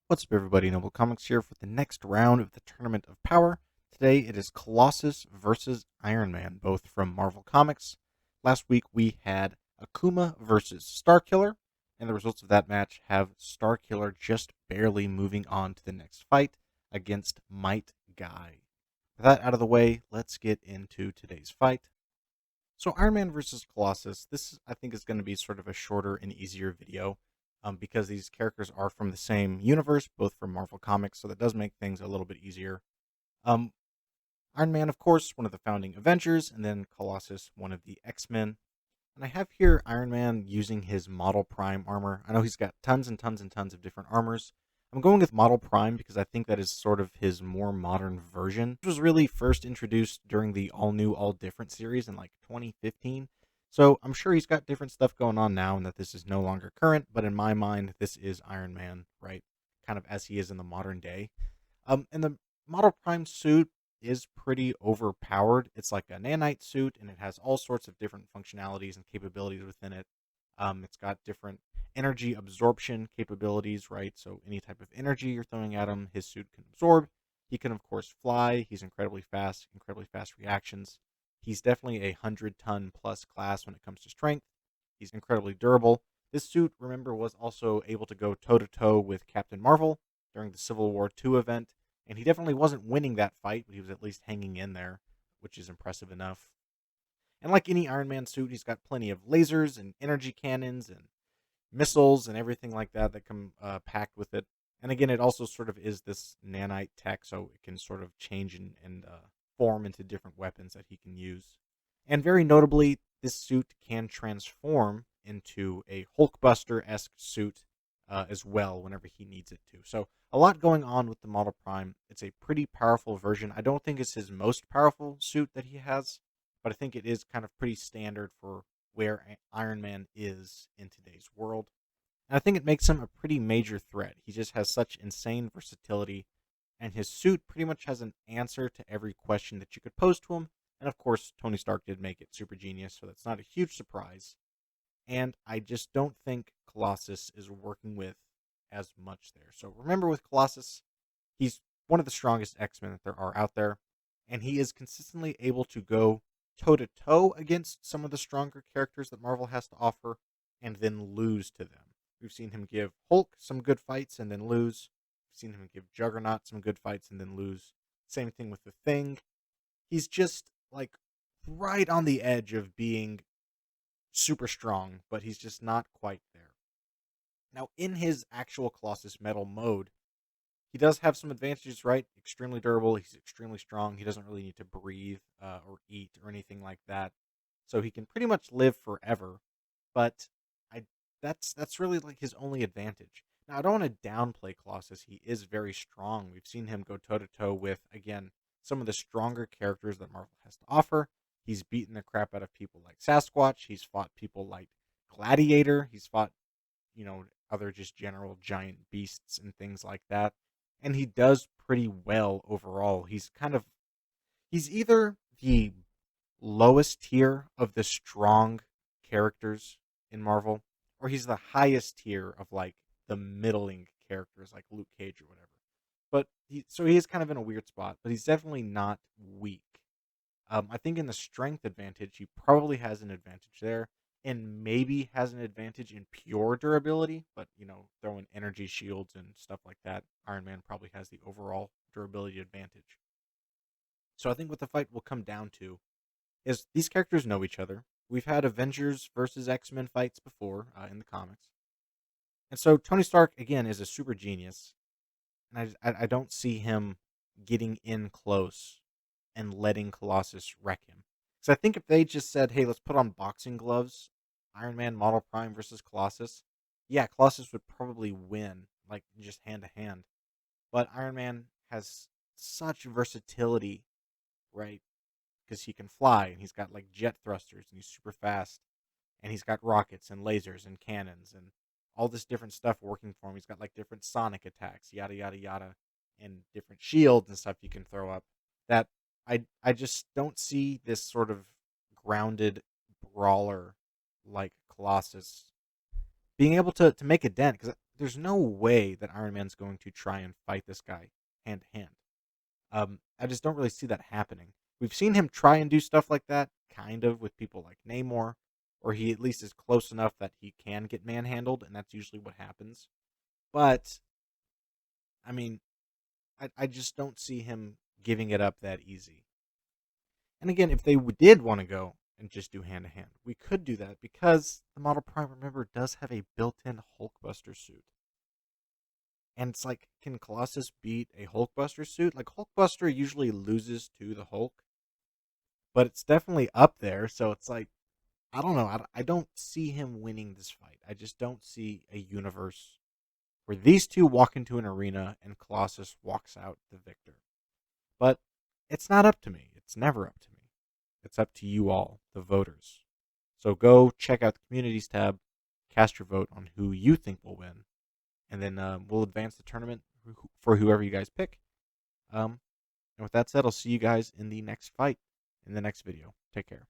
What's up, everybody? Noble Comics here for the next round of the Tournament of Power. Today it is Colossus versus Iron Man, both from Marvel Comics. Last week we had Akuma versus Starkiller, and the results of that match have Starkiller just barely moving on to the next fight against Might Guy. With that out of the way, let's get into today's fight. So Iron Man versus Colossus, this I think is going to be sort of a shorter and easier video because these characters are from the same universe, both from Marvel Comics, so that does make things a little bit easier. Um, Iron Man, of course, one of the founding Avengers, and then Colossus, one of the X-Men. And I have here Iron Man using his Model Prime armor. I know he's got tons and tons and tons of different armors. I'm going with Model Prime because I think that is sort of his more modern version. It was really first introduced during the All New, All Different series in like 2015. So I'm sure he's got different stuff going on now and that this is no longer current, but in my mind, this is Iron Man, right? Kind of as he is in the modern day. And the Model Prime suit is pretty overpowered. It's like a nanite suit, and it has all sorts of different functionalities and capabilities within it. It's got different energy absorption capabilities, right? So any type of energy you're throwing at him, his suit can absorb. He can, of course, fly. He's incredibly fast reactions. He's definitely a 100-ton plus class when it comes to strength. He's incredibly durable. This suit, remember, was also able to go toe to toe with Captain Marvel during the Civil War II event, and he definitely wasn't winning that fight, but he was at least hanging in there, which is impressive enough. And like any Iron Man suit, he's got plenty of lasers and energy cannons and missiles and everything like that that come packed with it. And again, it also sort of is this nanite tech, so it can sort of change and form into different weapons that he can use. And very notably, this suit can transform into a Hulkbuster-esque suit as well whenever he needs it to. So a lot going on with the Model Prime. It's a pretty powerful version. I don't think it's his most powerful suit that he has, but I think it is kind of pretty standard for where Iron Man is in today's world. And I think it makes him a pretty major threat. He just has such insane versatility, and his suit pretty much has an answer to every question that you could pose to him. And of course, Tony Stark did make it super genius, so that's not a huge surprise. And I just don't think Colossus is working with as much there. So remember with Colossus, he's one of the strongest X-Men that there are out there, and he is consistently able to go toe to toe against some of the stronger characters that Marvel has to offer and then lose to them. We've seen him give Hulk some good fights and then lose. We've seen him give Juggernaut some good fights and then lose. Same thing with the Thing. He's just like right on the edge of being super strong, but he's just not quite there. Now, in his actual Colossus Metal mode, he does have some advantages, right? Extremely durable. He's extremely strong. He doesn't really need to breathe or eat or anything like that, so he can pretty much live forever. But I that's really like his only advantage. Now, I don't want to downplay Colossus. He is very strong. We've seen him go toe to toe with again some of the stronger characters that Marvel has to offer. He's beaten the crap out of people like Sasquatch. He's fought people like Gladiator. He's fought other just general giant beasts and things like that, and he does pretty well overall. He's either the lowest tier of the strong characters in Marvel, or he's the highest tier of like the middling characters like Luke Cage or whatever. But he is kind of in a weird spot, but he's definitely not weak. I think in the strength advantage, he probably has an advantage there, and maybe has an advantage in pure durability. But throwing energy shields and stuff like that, Iron Man probably has the overall durability advantage. So I think what the fight will come down to is these characters know each other. We've had Avengers versus X-Men fights before in the comics, and so Tony Stark again is a super genius, and I don't see him getting in close and letting Colossus wreck him. Because I think if they just said, "Hey, let's put on boxing gloves, Iron Man Model Prime versus Colossus," yeah, Colossus would probably win, like just hand to hand. But Iron Man has such versatility, right? Because he can fly and he's got like jet thrusters and he's super fast and he's got rockets and lasers and cannons and all this different stuff working for him. He's got like different sonic attacks, yada yada yada, and different shields and stuff you can throw up. That I just don't see this sort of grounded brawler like Colossus being able to make a dent, because there's no way that Iron Man's going to try and fight this guy hand to hand. I just don't really see that happening. We've seen him try and do stuff like that, kind of, with people like Namor, or he at least is close enough that he can get manhandled, and that's usually what happens. But, I mean, I just don't see him giving it up that easy. And again, if they did want to go and just do hand to hand, we could do that because the Model Prime, remember, does have a built in Hulkbuster suit. And it's like, can Colossus beat a Hulkbuster suit? Like, Hulkbuster usually loses to the Hulk, but it's definitely up there. So it's like, I don't know. I don't see him winning this fight. I just don't see a universe where these two walk into an arena and Colossus walks out the victor. But it's not up to me. It's never up to me. It's up to you all, the voters. So go check out the communities tab, cast your vote on who you think will win, and then we'll advance the tournament for whoever you guys pick. And with that said, I'll see you guys in the next fight, in the next video. Take care.